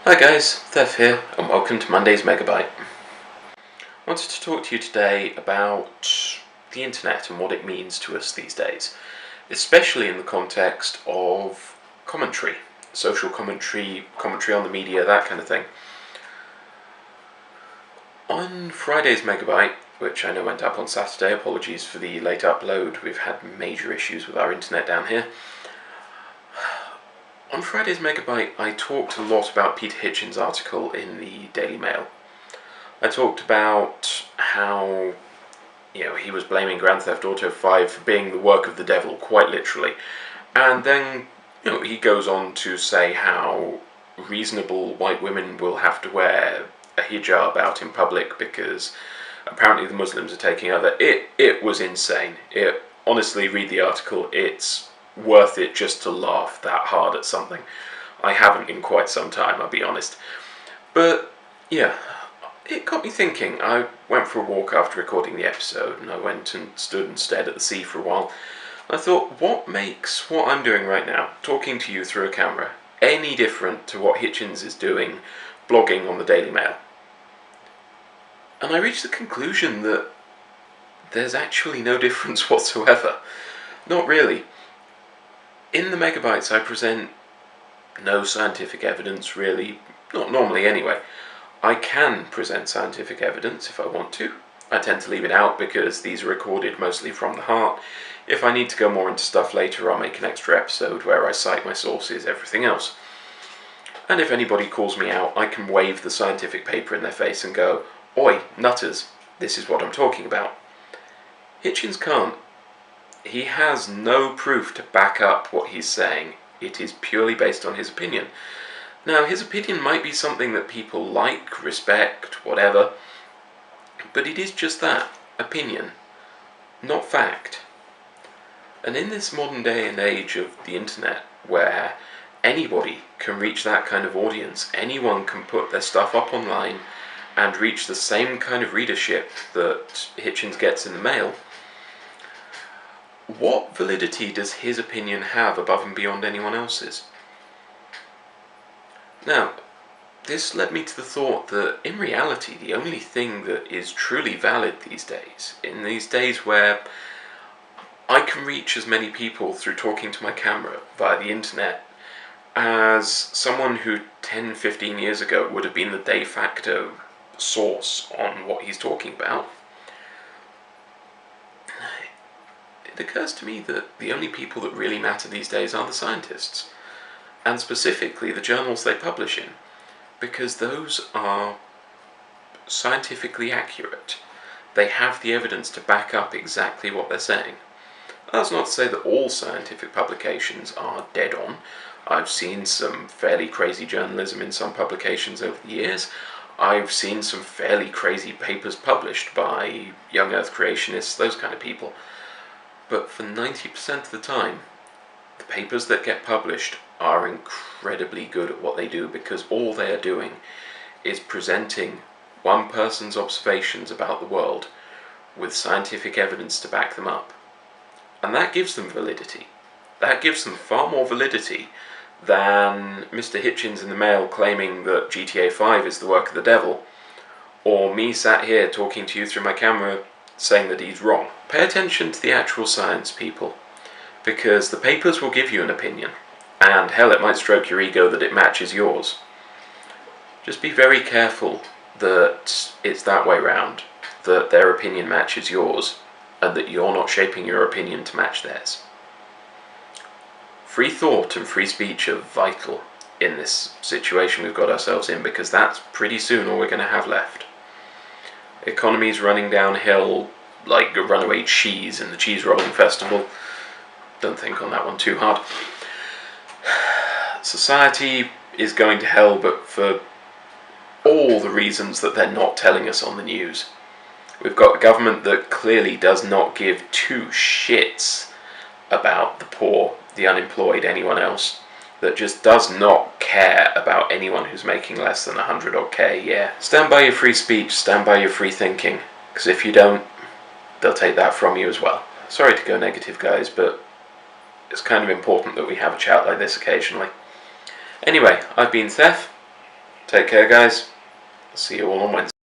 Hi guys, Thef here, and welcome to Monday's Megabyte. I wanted to talk to you today about the internet and what it means to us these days, especially in the context of commentary, social commentary, commentary on the media, that kind of thing. On Friday's Megabyte, which I know went up on Saturday, apologies for the late upload, we've had major issues with our internet down here. On Friday's Megabyte, I talked a lot about Peter Hitchens' article in the Daily Mail. I talked about how, he was blaming Grand Theft Auto 5 for being the work of the devil, quite literally. And then, he goes on to say how reasonable white women will have to wear a hijab out in public because apparently the Muslims are taking over. It was insane. Honestly, read the article. It's worth it just to laugh that hard at something. I haven't in quite some time, I'll be honest. But, yeah, it got me thinking. I went for a walk after recording the episode, and I went and stood and stared at the sea for a while. I thought, what makes what I'm doing right now, talking to you through a camera, any different to what Hitchens is doing, blogging on the Daily Mail? And I reached the conclusion that there's actually no difference whatsoever. Not really. In the Megabytes I present no scientific evidence, really, not normally anyway. I can present scientific evidence if I want to. I tend to leave it out because these are recorded mostly from the heart. If I need to go more into stuff later, I'll make an extra episode where I cite my sources, everything else. And if anybody calls me out, I can wave the scientific paper in their face and go, "Oi, nutters, this is what I'm talking about." Hitchens can't. He has no proof to back up what he's saying. It is purely based on his opinion. Now, his opinion might be something that people like, respect, whatever, but it is just that, opinion, not fact. And in this modern day and age of the internet, where anybody can reach that kind of audience, anyone can put their stuff up online and reach the same kind of readership that Hitchens gets in the mail, what validity does his opinion have above and beyond anyone else's? Now, this led me to the thought that in reality the only thing that is truly valid these days, in these days where I can reach as many people through talking to my camera via the internet as someone who 10-15 years ago would have been the de facto source on what he's talking about, it occurs to me that the only people that really matter these days are the scientists, and specifically the journals they publish in, because those are scientifically accurate. They have the evidence to back up exactly what they're saying. That's not to say that all scientific publications are dead on. I've seen some fairly crazy journalism in some publications over the years. I've seen some fairly crazy papers published by young earth creationists, those kind of people. But for 90% of the time, the papers that get published are incredibly good at what they do because all they are doing is presenting one person's observations about the world with scientific evidence to back them up. And that gives them validity. That gives them far more validity than Mr. Hitchens in the Mail claiming that GTA 5 is the work of the devil, or me sat here talking to you through my camera saying that he's wrong. Pay attention to the actual science, people, because the papers will give you an opinion, and hell, it might stroke your ego that it matches yours. Just be very careful that it's that way round, that their opinion matches yours, and that you're not shaping your opinion to match theirs. Free thought and free speech are vital in this situation we've got ourselves in, because that's pretty soon all we're going to have left. Economy's running downhill like a runaway cheese in the cheese rolling festival. Don't think on that one too hard. Society is going to hell, but for all the reasons that they're not telling us on the news. We've got a government that clearly does not give two shits about the poor, the unemployed, anyone else, that just does not care about anyone who's making less than 100 odd K. Yeah, stand by your free speech, stand by your free thinking, because if you don't, they'll take that from you as well. Sorry to go negative, guys, but it's kind of important that we have a chat like this occasionally. Anyway, I've been Thef. Take care, guys. See you all on Wednesday.